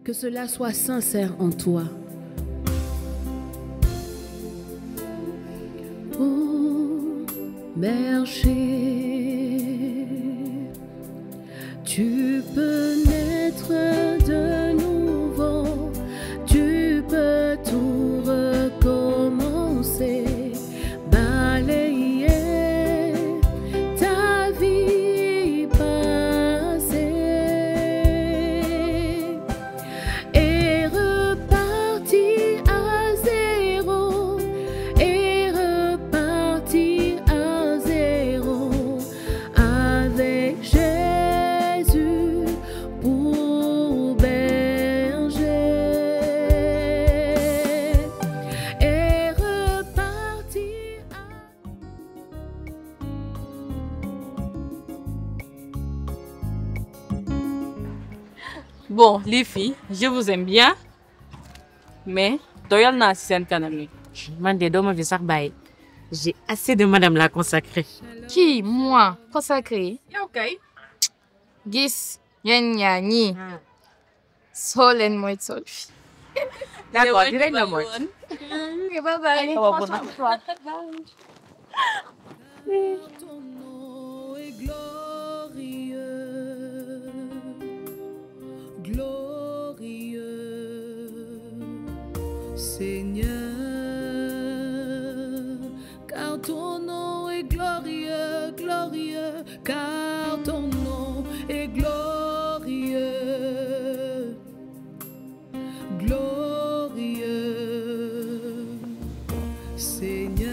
que cela soit sincère en toi. Oh, berger, tu peux naître de nouveau, tu peux tout recommencer, balayer ta vie passée et repartir à zéro, et repartir à zéro avec Jésus pour berger et repartir à... Bon, les filles, je vous aime bien, mais doyal na si sen kanam yi. Man de doma fi sax bàyyi. J'ai assez de madame la consacrée. Qui, moi, consacré? Yow kay. Gis, yen ñaar ñi. Soo leen mooy sol fi. D'accord, dinañ la mooy. Ok, bye bye. Ton nom est glorieux, glorieux, Seigneur, car ton nom est glorieux, glorieux, car ton nom est glorieux, glorieux, Seigneur,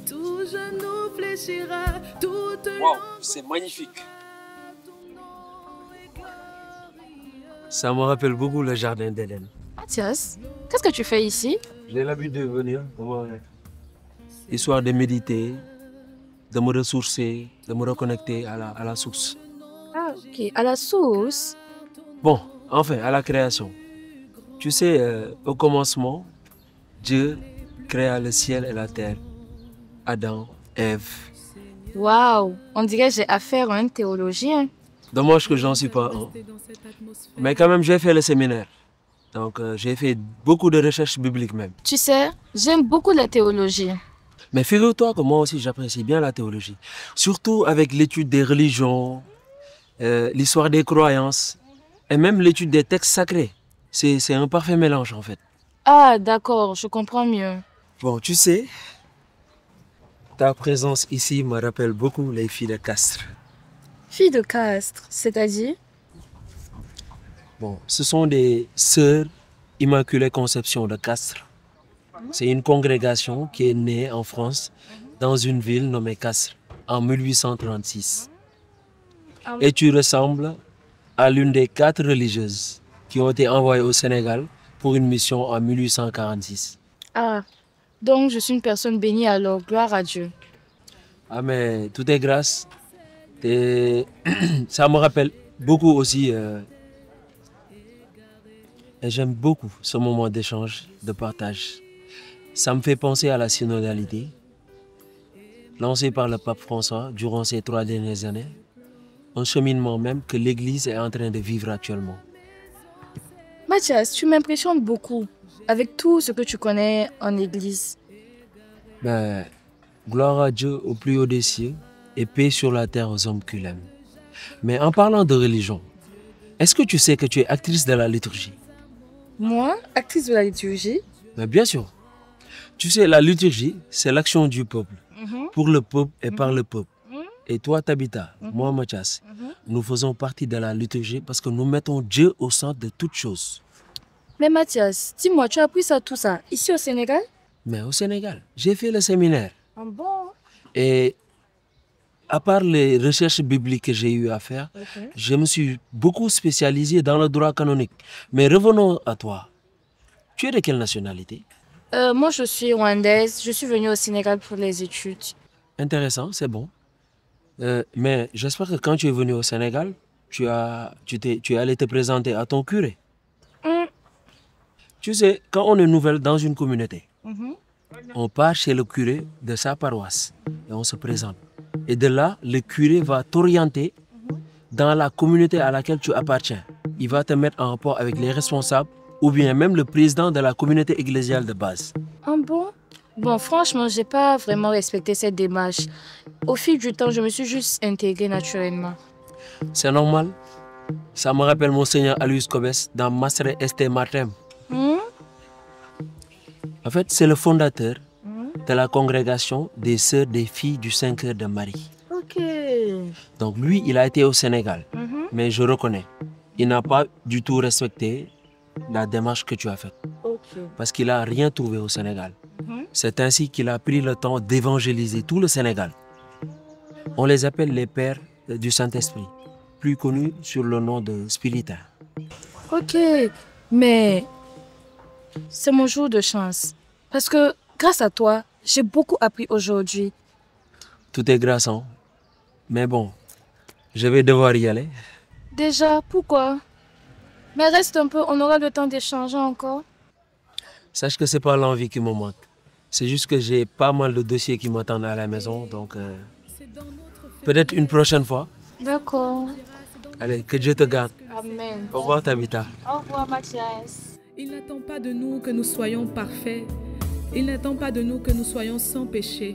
tout genou fléchira, toute Wow, langue c'est magnifique. ton nom est glorieux. Ça me rappelle beaucoup le jardin d'Éden. Mathias, qu'est-ce que tu fais ici? J'ai l'habitude de venir, histoire de méditer, de me ressourcer, de me reconnecter à la source. Ah, ok. À la source? Bon, enfin, à la création. Tu sais, au commencement, Dieu créa le ciel et la terre. Adam, Ève. Waouh, on dirait que j'ai affaire à un théologien. Dommage que j'en suis pas un. Mais quand même, j'ai fait le séminaire. Donc, j'ai fait beaucoup de recherches bibliques même. Tu sais, j'aime beaucoup la théologie. Mais figure-toi que moi aussi, j'apprécie bien la théologie. Surtout avec l'étude des religions, l'histoire des croyances, et même l'étude des textes sacrés. C'est un parfait mélange, en fait. Ah, d'accord, je comprends mieux. Bon, tu sais, ta présence ici me rappelle beaucoup les filles de Castres. Fille de Castres, c'est-à-dire? Bon, ce sont des sœurs Immaculée Conception de Castres. C'est une congrégation qui est née en France, dans une ville nommée Castres, en 1836. Et tu ressembles à l'une des 4 religieuses qui ont été envoyées au Sénégal pour une mission en 1846. Ah, donc je suis une personne bénie alors, gloire à Dieu. Ah mais tout est grâce. Et ça me rappelle beaucoup aussi. Et j'aime beaucoup ce moment d'échange, de partage. Ça me fait penser à la synodalité, lancée par le pape François durant ces 3 dernières années. Un cheminement même que l'Église est en train de vivre actuellement. Mathias, tu m'impressionnes beaucoup avec tout ce que tu connais en église. Ben, gloire à Dieu au plus haut des cieux et paix sur la terre aux hommes qui l'aiment. Mais en parlant de religion, est-ce que tu sais que tu es actrice de la liturgie? Moi, actrice de la liturgie? Ben, bien sûr. Tu sais, la liturgie, c'est l'action du peuple, pour le peuple et par le peuple. Et toi, Tabitha, moi, Mathias, nous faisons partie de la liturgie parce que nous mettons Dieu au centre de toutes choses. Mais Mathias, dis-moi, tu as appris ça, tout ça, ici au Sénégal? Mais au Sénégal, j'ai fait le séminaire. Ah bon? Et à part les recherches bibliques que j'ai eu à faire, je me suis beaucoup spécialisé dans le droit canonique. Mais revenons à toi. Tu es de quelle nationalité? Moi, je suis rwandaise. Je suis venue au Sénégal pour les études. Intéressant, c'est bon. Mais j'espère que quand tu es venu au Sénégal, tu es allé te présenter à ton curé. Tu sais, quand on est nouvelle dans une communauté, on part chez le curé de sa paroisse et on se présente. Et de là, le curé va t'orienter dans la communauté à laquelle tu appartiens. il va te mettre en rapport avec les responsables ou bien même le président de la communauté ecclésiale de base. Ah bon? Bon, franchement, j'ai pas vraiment respecté cette démarche. Au fil du temps, je me suis juste intégrée naturellement. C'est normal. Ça me rappelle Monseigneur Aloyse Cobes dans Masre Este Martem. En fait, c'est le fondateur de la congrégation des Sœurs des Filles du Saint-Cœur de Marie. Ok. Donc lui, il a été au Sénégal. Mais je reconnais, il n'a pas du tout respecté la démarche que tu as faite. Parce qu'il n'a rien trouvé au Sénégal. C'est ainsi qu'il a pris le temps d'évangéliser tout le Sénégal. On les appelle les pères du Saint-Esprit, plus connus sur le nom de Spiritains. Ok, mais c'est mon jour de chance. Parce que grâce à toi, j'ai beaucoup appris aujourd'hui. Tout est grâce, hein? Mais bon, je vais devoir y aller. Déjà, pourquoi? Mais reste un peu, on aura le temps d'échanger encore. Sache que c'est pas l'envie qui me manque. C'est juste que j'ai pas mal de dossiers qui m'attendent à la maison, donc peut-être une prochaine fois. D'accord. Allez, que Dieu te garde. Amen. Au revoir, Tabitha. Au revoir, Mathias. Il n'attend pas de nous que nous soyons parfaits. Il n'attend pas de nous que nous soyons sans péché.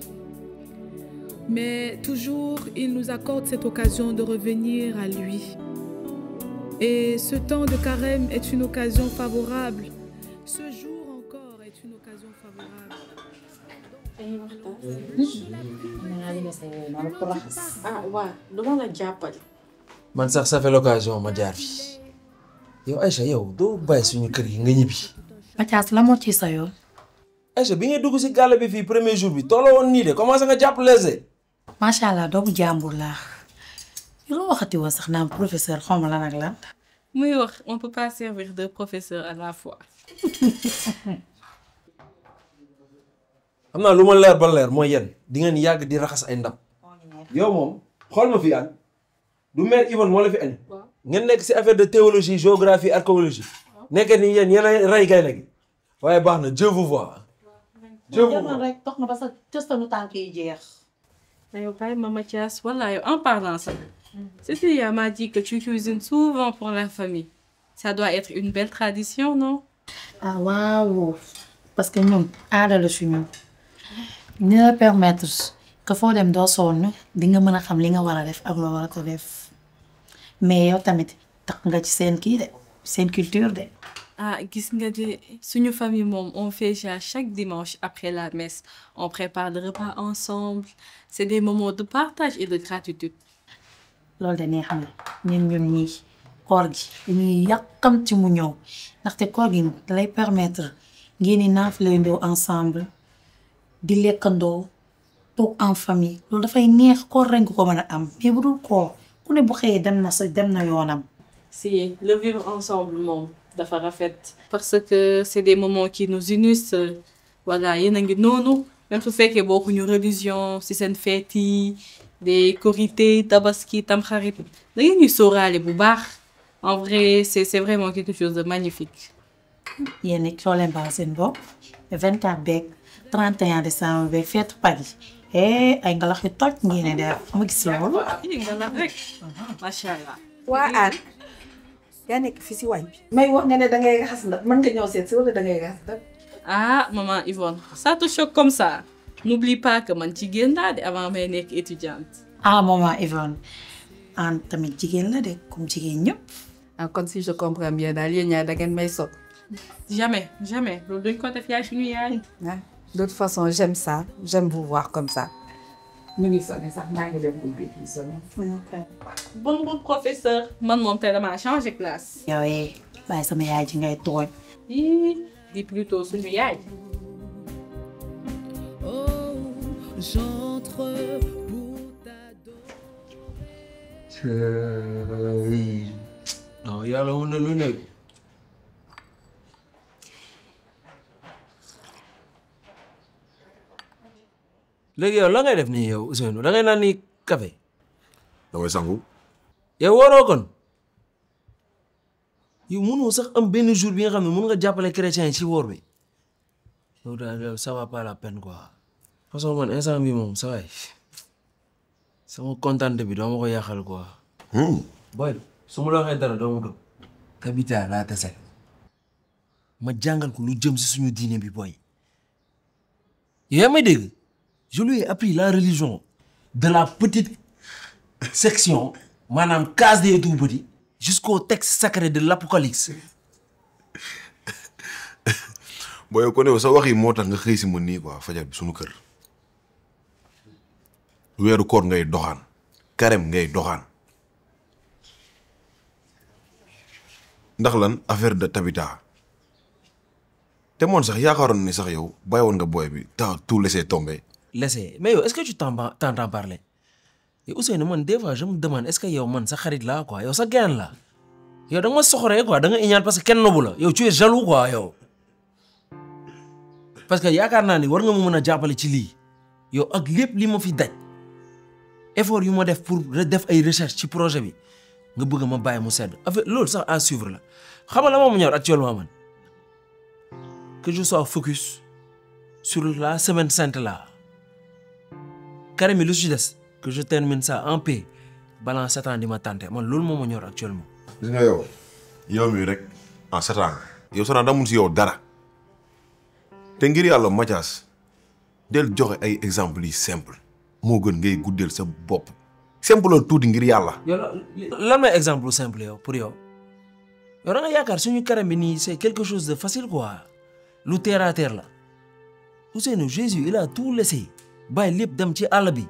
Mais toujours, il nous accorde cette occasion de revenir à lui. Et ce temps de carême est une occasion favorable. Ce jour encore est une occasion favorable. Man sax ça fait l'occasion ma jaar fi. Yow Aïcha yow doo bàyyi suñu kër gi nga ñibbi. Mathias la moo ci sa yoon. Aïcha bi ngay dugg si gàll bi fii premier jour bi tolloo woon nii de commencé nga jàpp lese. macha allah doomu jàmbur laa. yow loo waxati woon sax naan professeur xaw ma lan ak lan. muy wax on peut pas servir deux professeurs à la fois. xam naa lu ma leer ba leer mooy yéen di ngeen yàgg di raxas ay ndab. yow moom xool ma fi an du mère Yvonne moo la fi andi. ngeen nekk si affaire de théologie géographie archéologie. nekk ni yéen yéen a rey gaynde gi. waaye baax na Dieu vous voit. Dieu vous voit rek toog na ba sa testanu tànk yi jeex. Mais ma Mathias, voilà, en parlant ça. Cécilia m'a dit que tu cuisines souvent pour la famille. Ça doit être une belle tradition, non? ah waaw parce que ñun aada la si ñun. ni la permettre que foo dem doo sonn di nga mën a xam li nga war a def ak loo war a ko def mais yow tamit tax nga ci seen kii de seen culture de. Ah, gis nga de suñu famille moom on fait ça chaque dimanche après la messe. On prépare le repas ensemble. C'est des moments de partage et de gratitude. loolu de neex na ñun ñii koor gi dañuy yàkkamti mu ñëw ndaxte koor gi lay permettre ngeen di naafilandoo ensemble di lekkandoo toog en famille loolu dafay neex koor rek nga ko mën a am mais bu dul koor ku ne bu xëyee dem na yoonam. Si le vivre ensemble moom dafa rafet. Parce que c'est des moments qui nous unissent. Voilà yéen a ngi noonu même su fekkee bokkuñu religion ci seen fête yi des Korité Tabaski Tamxarit da ngeen ñuy sóoraale bu baax. En vrai c'est vraiment quelque chose de magnifique. yéen it soo leen baal seen bopp 24 beeg 31 décembre beeg fête Paris ay ngalax yu toj ngeen def ma gis loolu. nga la rek macha allah. waa Anne yaa nekk fii si waañ bi. may wax nga ne dangay raxas ndab mën nga ñëw seet si wala dangay raxas ndab. Ah maman Yvonne ça te choque comme ça. N'oublie pas que man jigéen laa de avant may nekk étudiante. ah maman Yvonne Anne tamit jigéen la de comme jigéen ñëpp. ah kon si je comprends bien daal yéen ñaar da ngeen may sot. Jamais loolu duñ ko def yaay suñu yaay. ah de toute façon j'aime ça j'aime vous voir comme ça. ñu ngi sonné sax maa ngi dem ubbi fii sonné. Bon professeur. man moom tey damaa changé classe. yow bàyyi sama yaay ji ngay tooñ. di plutôt suñu yaay. Oh, j'entre pour t'adorer. non yàlla mën na lu nekk. léegi yow la ngay def nii yow Ousseynou da ngay naan ni café. damay sangu. yow waroo kon. yow mënoo sax am benn jour bi nga xam ne mën nga jàppale chrétien yi ci woor bi. yow daal ça va pas la peine quoi. façon man instant bi moom sa waay sama kontaan bi doo ma ko yàqal quoi. boy su ma la waxee dara doo ma gëm. Tabita laa tase ma jàngal ko lu jëm si suñu diine bi boy yaa may dégg je lui ai appris la religion de la petite section maanaam case des tout petits jusqu'au texte sacré de l'Apocalypse. booy ko ne sa wax yi moo tax nga xëy si ma nii quoi fajar bi suñu kër weeru koor ngay doxaan carême ngay doxaan ndax lan affaire de Tabita te moon sax yaakaaroon ni sax yow bàyyi woon nga booy bi t'as tout laissé tomber. Laissé mais yow est-ce que tu t'entends parler yow Ousseynou man des fois je me demande est-ce que yow man sa xarit laa quoi yow sa gain la yow da nga ma soxoree quoi da nga iñaan parce que kenn nobu la yow tu es jaloux quoi yow. parce que yaakaar naa ni war nga ma mën a jàppale ci lii yow ak lépp li ma fi daj effort yu ma def pour def ay recherche ci projet bi nga bëgg ma bàyyi mu sedd affaire loolu sax à suivre la xam nga la ma ñor actuellement man que je sois focus sur la semaine sainte là carême mi lu ci des que je termine ça en paix balaa 7 ans di ma tante man loolu moo ma ñor actuellement. gis nga yow mii rek en 7 ans yow sax damul si yow dara. te ngir yàlla Mathias del joxe ay exemples yi simple moo gën ngay guddeel sa bopp simple la tuuti ngir yàlla. yow lan mooy exemple simple yow pour yow yow da nga yaakaar suñu carême bi nii c'est quelque chose de facile quoi lu terre à terre la Ousseynou Jésus il a tout laissé bàyyi lépp dem ci àll bi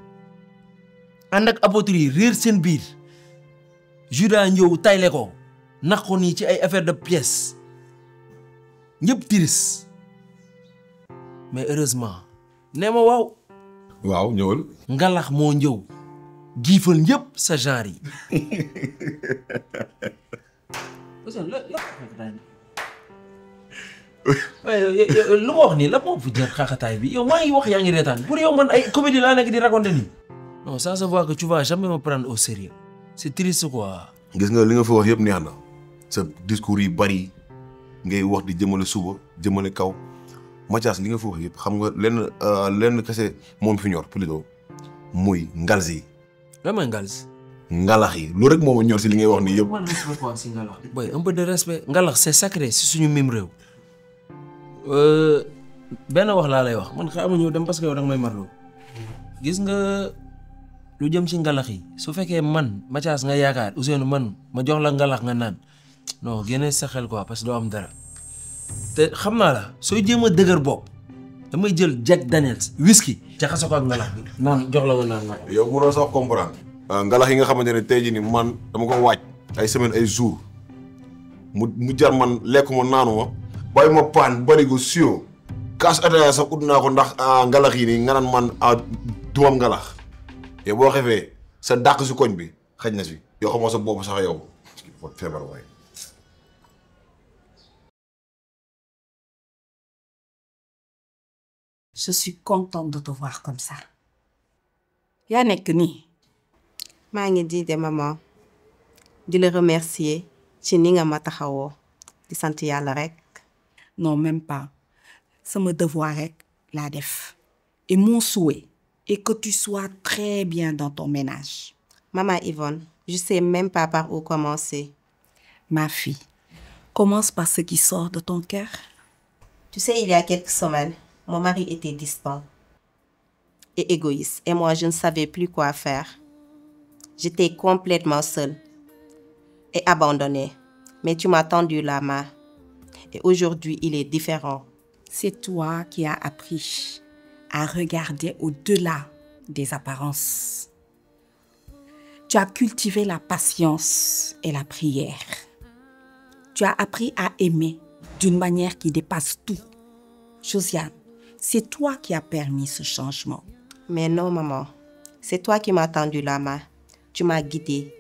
ànd ak apôtres yi réer seen biir Judas ñëw tayle ko nax ko nii ci ay affaire de pièces ñëpp tiris mais heureusement nee ma waaw. waaw ñëwal. ngalax moo ñëw giifal ñëpp sa genre yi. lu ma wax nii la moo fi jël xaaxataay bi yow maa ngi wax yaa ngi reetaan pour yow man ay comédie laa nekk di raconter nii. non ça se voit que tu vas jamais me prendre au sérieux c'est triste quoi. gis nga li nga fi wax yëpp neex na sa discours yi bari ngay wax di jëmale suba jëmale kaw. Mathias li nga fi wax yëpp xam nga lenn kese moom fi ñor plutôt muy ngals yi. lan mooy ngals. ngalax yi loolu rek moom a ñor si li ngay wax nii yëpp. man respect quoi si ngalax. boy un peu de respect ngalax c'est sacré si suñu mim réew. benn wax laa lay wax man xaaral ñëw dem parce que yow danga may marloo. gis nga lu jëm ci ngalax yi su fekkee man Mathias nga yaakaar Ousseynou man ma jox la ngalax nga naan non génne sa xel quoi parce que doo am dara. te xam naa la sooy jéem a dëgër bopp damay jël Jack Daniels whisky jaxase ko ak ngalax bi naan jox la nga naan ma. yow mënoo sax comprendre. ngalax yi nga xamante ne tey jii nii man dama ko waaj ay semaine ay jours mu jar man lekkuma naanuma bàyyi ma paan bari ko sio kaas ataaya sax ut naa ko ndax ngalax yi nii nga naan man dumam ngalax yow boo xefee sa dàq si koñ bi xaj na si yow xamoo sa bopp sax yow feebar waaye. Je suis contente de te voir comme ça. yaa nekk nii. maa ngi di de maman di la remercier ci ni nga ma taxawoo di sant yàlla rek. non même pas sama devoir rek laa def et mon souhait est que tu sois très bien dans ton ménage. Maman Yvonne, je sais même pas par où commencer. Ma fille, commence par ce qui sort de ton cœur. Tu sais, il y a quelques semaines, mon mari était distant et égoïste et moi je ne savais plus quoi faire. J'étais complètement seule et abandonnée. Mais tu m'as tendu la main et aujourd'hui il est différent. C'est toi qui as appris à regarder au-delà des apparences. Tu as cultivé la patience et la prière. Tu as appris à aimer d'une manière qui dépasse tout. Josiane, c'est toi qui as permis ce changement. Mais non, maman. C'est toi qui m'as tendu la main. Tu m'as guidée,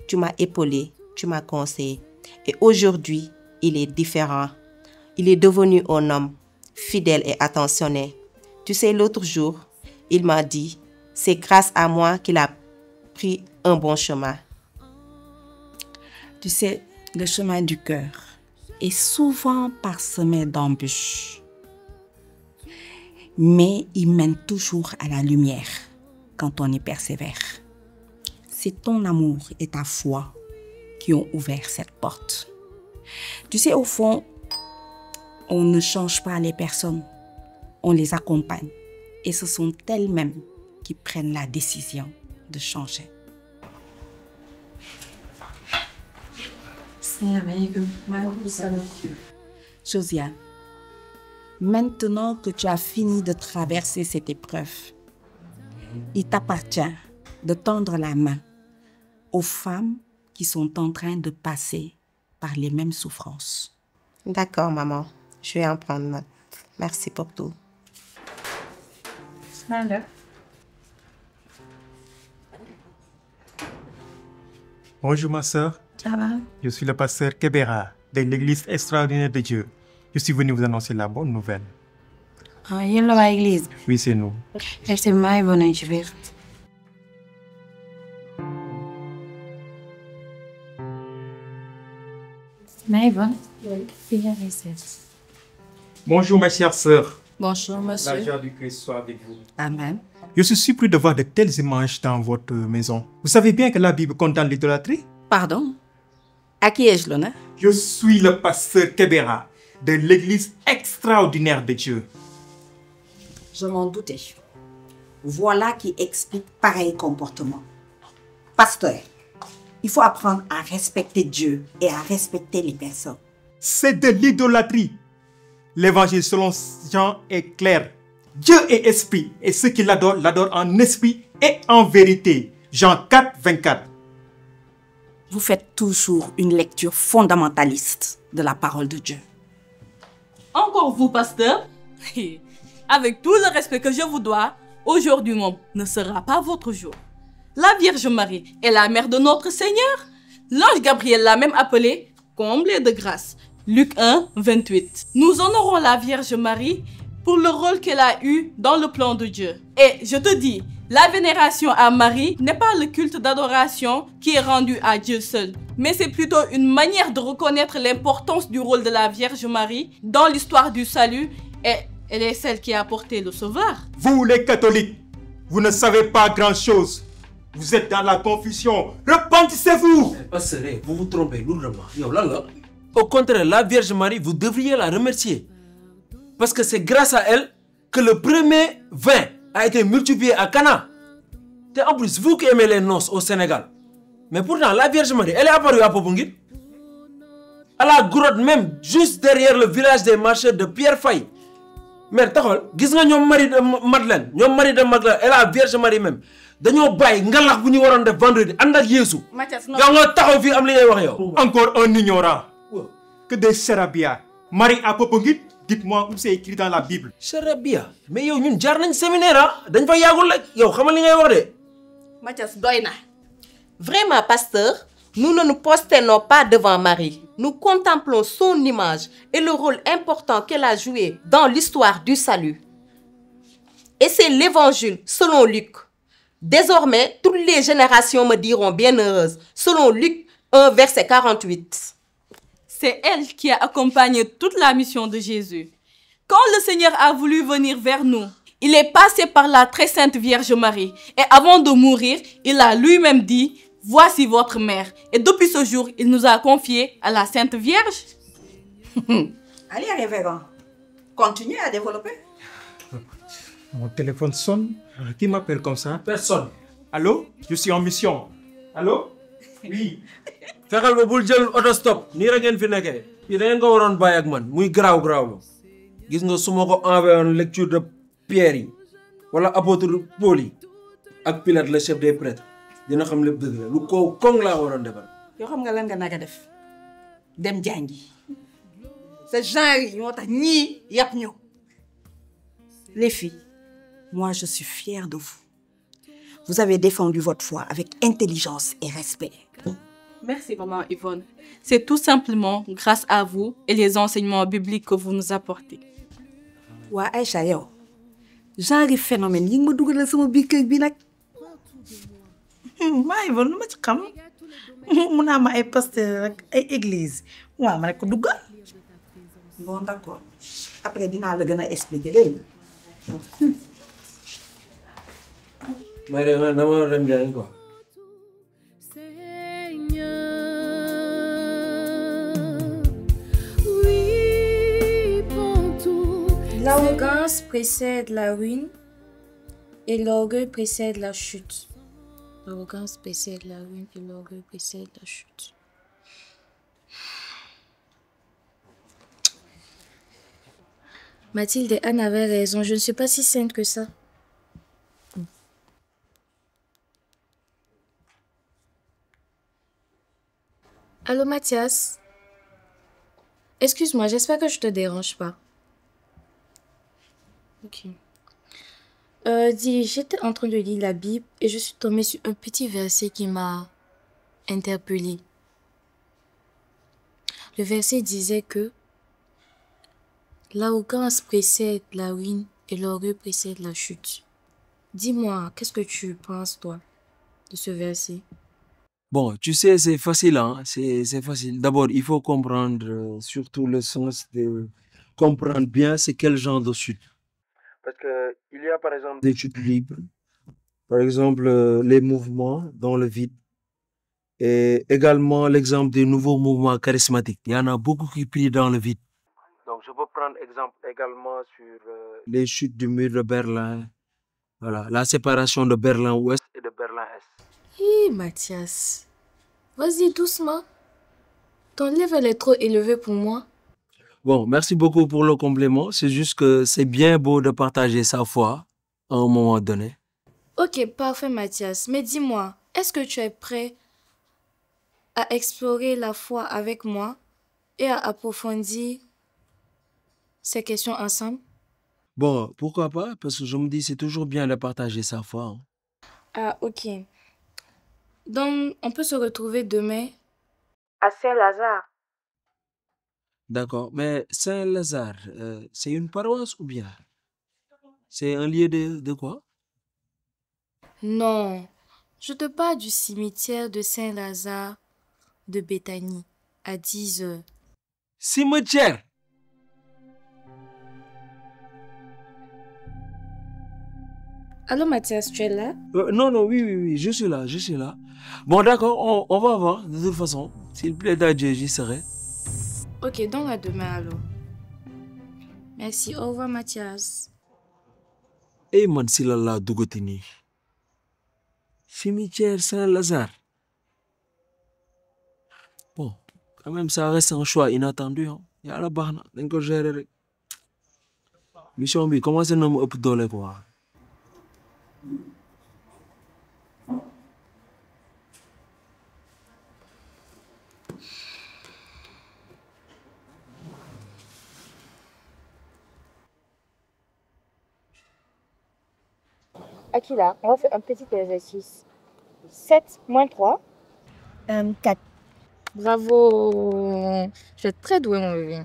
tu m'as épaulée, tu m'as conseillée. Et aujourd'hui, il est différent. Il est devenu un homme fidèle et attentionné. Tu sais, l'autre jour, il m'a dit, c'est grâce à moi qu'il a pris un bon chemin. Tu sais, le chemin du cœur est souvent parsemé d'embûches. Mais il mène toujours à la lumière quand on y persévère. C'est ton amour et ta foi qui ont ouvert cette porte. Tu sais, au fond, on ne change pas les personnes, on les accompagne. Et ce sont elles-mêmes qui prennent la décision de changer. Josiane, maintenant que tu as fini de traverser cette épreuve, il t'appartient de tendre la main aux femmes qui sont en train de passer par les mêmes souffrances. D'accord, maman. Je vais en prendre note. Merci pour tout. Alors. Bonjour ma sœur. Ça va? Je suis le pasteur Kebera de l'église extraordinaire de Dieu. Je suis venu vous annoncer la bonne nouvelle. Ah, il y a l'église. Oui, c'est nous. C'est ma bonne je Bonjour ma chère sœur. Bonjour, monsieur. La joie du Christ soit avec vous. Amen. Je suis surpris de voir de telles images dans votre maison. Vous savez bien que la Bible condamne l'idolâtrie? Pardon? À qui ai-je l'honneur? Je suis le pasteur Kebera de l'église extraordinaire de Dieu. Je m'en doutais. Voilà qui explique pareil comportement. Pasteur, il faut apprendre à respecter Dieu et à respecter les personnes. C'est de l'idolâtrie. L'évangile selon Jean est clair. Dieu est esprit et ceux qui l'adorent, l'adorent en esprit et en vérité. Jean 4, 24. Vous faites toujours une lecture fondamentaliste de la parole de Dieu. Encore vous, pasteur? Avec tout le respect que je vous dois, aujourd'hui même ne sera pas votre jour. La Vierge Marie est la mère de notre Seigneur. L'ange Gabriel l'a même appelée comblée de grâce. Luc 1, 28. Nous honorons la Vierge Marie pour le rôle qu'elle a eu dans le plan de Dieu. Et je te dis, la vénération à Marie n'est pas le culte d'adoration qui est rendu à Dieu seul, mais c'est plutôt une manière de reconnaître l'importance du rôle de la Vierge Marie dans l'histoire du salut, et elle est celle qui a apporté le Sauveur. Vous les catholiques, vous ne savez pas grand-chose. Vous êtes dans la confusion. Repentissez-vous. Pasteur, vous vous trompez lourdement. Yo, là. Au contraire, la Vierge Marie, vous devriez la remercier. Parce que c'est grâce à elle que le premier vin a été multiplié à Cana. Et en plus, vous qui aimez les noces au Sénégal. Mais pourtant, la Vierge Marie, elle est apparue à Popongit. À la grotte même, juste derrière le village des marchés de Pierre Faye. Mais taxol, gis nga ñom Marie de Madeleine, ñom Marie de Magdalene et la Vierge Marie même. Dañoo bay ngalax bu ñu waron def vendredi and ak Yesu. Yow nga taxaw fi am li ngay wax yow. Encore un ignorant. Que des charabia. Marie à Popongit, dites-moi où c'est écrit dans la Bible. Charabia? Mais yow ñun jaar nañ séminaire dañ fa yagul rek. Yow xamal li ngay wax de. Mathias, doyna. Vraiment, pasteur, nous ne nous prosternons pas devant Marie. Nous contemplons son image et le rôle important qu'elle a joué dans l'histoire du salut. Et c'est l'évangile selon Luc. Désormais, toutes les générations me diront bienheureuses, selon Luc 1, verset 48. C'est elle qui a accompagné toute la mission de Jésus. Quand le Seigneur a voulu venir vers nous, il est passé par la très sainte Vierge Marie. Et avant de mourir, il a lui-même dit, « Voici votre mère. » Et depuis ce jour, il nous a confiés à la Sainte Vierge. Allez, révérend. Continuez à développer. Mon téléphone sonne. Qui m'appelle comme ça? Personne. Allô? Je suis en mission. Allô? Oui. Fexal ba bul jël autostop. Nii rek ngeen fi nekkee. Yi da ngeen ko waroon bàyyi ak man. Muy garaaw. Gis nga su ma ko envoyé woon lecture de Pierre yi wala apôtre Paul yi ak Pilate le chef des prêtres dina xam lépp dëgg la lu ko koŋ laa waroon defal. Yoo xam nga lan nga naga def dem jàngi ce genre yi ñoo tax ñii yàpp ñu. Les filles, moi je suis fière de vous. Vous avez défendu votre foi avec intelligence et respect. Merci, maman Yvonne. C'est tout simplement grâce à vous et les enseignements bibliques que vous nous apportez. Waa Aïcha yow genre phénomène yi nga ma dugalal sama biir kër bi nag. maa Yvonne lu ma ci xam mun naa ma ay pasteur ak ay église waaw ma ne ko duggal. Bon d'accord après dinaa la gën a expliquer léegi. Mais dama dem jàng quoi. L'arrogance précède la ruine et l'orgueil précède la chute. L'arrogance précède la ruine et l'orgueil précède la chute. Mathilde et Anne avaient raison, je ne suis pas si sainte que ça. Allô Mathias? Excuse-moi, j'espère que je te dérange pas. Ok. Dis, j'étais en train de lire la Bible et je suis tombée sur un petit verset qui m'a interpellée. Le verset disait que l'arrogance précède la ruine et l'orgueil précède la chute. Dis-moi, qu'est-ce que tu penses, toi, de ce verset? Bon, tu sais, c'est facile, hein? C'est facile. D'abord, il faut comprendre surtout le sens de comprendre bien c'est quel genre de chute. Parce que il y a par exemple des chutes libres, par exemple les mouvements dans le vide, et également l'exemple des nouveaux mouvements charismatiques. Il y en a beaucoup qui prient dans le vide. Donc, je peux prendre exemple également sur les chutes du mur de Berlin. Voilà, la séparation de Berlin-Ouest et de Berlin-Est. Hé, Mathias, vas-y doucement. Ton level est trop élevé pour moi. Bon, merci beaucoup pour le compliment. C'est juste que c'est bien beau de partager sa foi à un moment donné. Ok, parfait, Mathias. Mais dis-moi, est-ce que tu es prêt à explorer la foi avec moi et à approfondir ces questions ensemble? Bon, pourquoi pas? Parce que je me dis c'est toujours bien de partager sa foi, hein. Ah, ok. Donc, on peut se retrouver demain à Saint-Lazare. D'accord, mais Saint-Lazare, c'est une paroisse ou bien? C'est un lieu de quoi? Non, je te parle du cimetière de Saint-Lazare de Béthanie à 10 heures. Cimetière? Allô Mathias, tu es là? Non, oui, je suis là. Bon, d'accord, on va voir, de toute façon. S'il plaît à Dieu, j'y serai. Ok, donc à demain alors. Merci, au revoir Mathias. Eh man, si la Dougotini. Cimetière Saint-Lazare. Bon, quand même, ça reste un choix inattendu, hein. Yalla bahna, dañ ko gérer rek. Mission bi commencé na mu ëpp doole quoi. Akila, on va faire un petit exercice. 7 moins 3. 4. Bravo. Je suis très douée, mon bébé.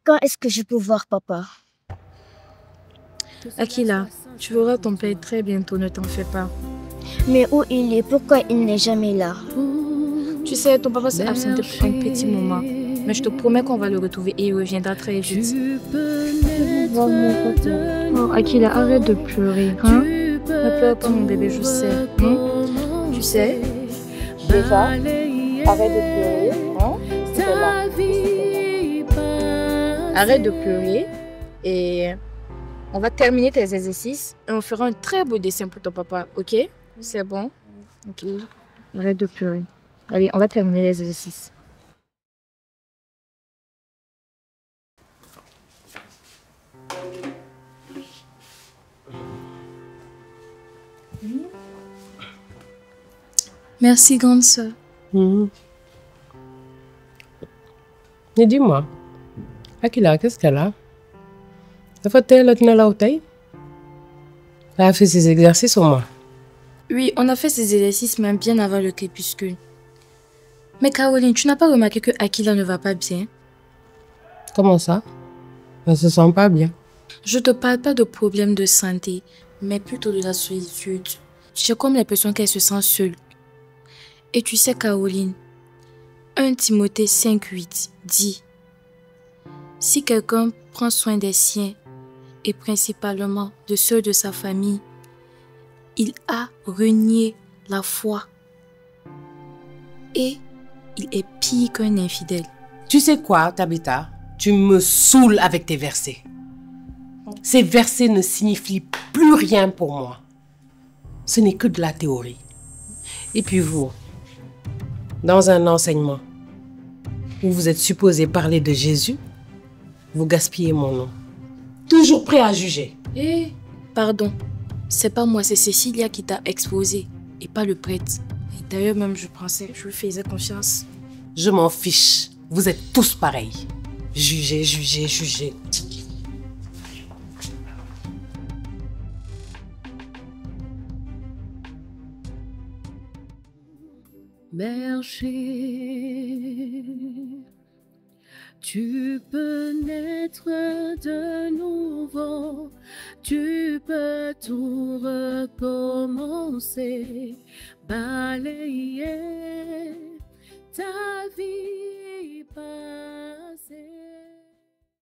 Quand est-ce que je peux voir papa? Akila, tu verras ton père très bientôt, ne t'en fais pas. Mais où il est? Pourquoi il n'est jamais là? Tu sais, ton papa s'est absenté pour un petit moment. Mais je te promets qu'on va le retrouver et il reviendra très vite. Oh, Akila, arrête de pleurer, hein? Ne pleure pas, mon bébé, je sais. Hein? Tu sais, déjà, arrête de pleurer, hein? C'est là. Arrête de pleurer et on va terminer tes exercices et on fera un très beau dessin pour ton papa, ok? C'est bon? Ok. Arrête de pleurer. Allez, on va terminer les exercices. Merci, grande sœur. Et dis-moi, Akila, qu'est-ce qu'elle a? Dafa teel a nelaw tey? Elle a fait ses exercices au moins? Oui, on a fait ces exercices même bien avant le crépuscule. Mais Caroline, tu n'as pas remarqué que Akila ne va pas bien? Comment ça? Elle se sent pas bien. Je te parle pas de problèmes de santé, mais plutôt de la solitude. J'ai comme l'impression qu'elle se sent seule. Et tu sais, Caroline, 1 Timothée 5,8 dit: si quelqu'un prend soin des siens, et principalement de ceux de sa famille, il a renié la foi. Et il est pire qu'un infidèle. Tu sais quoi, Tabitha? Tu me saoules avec tes versets. Ces versets ne signifient plus rien pour moi. Ce n'est que de la théorie. Et puis vous, dans un enseignement où vous êtes supposé parler de Jésus, vous gaspillez mon nom. Toujours prêt à juger. Pardon, c'est pas moi, c'est Cécilia qui t'a exposé et pas le prêtre. Et d'ailleurs même je lui faisais confiance. Je m'en fiche. Vous êtes tous pareils. Jugez, jugez, jugez. Berger, tu peux naître de nouveau, tu peux tout recommencer, balayer ta vie par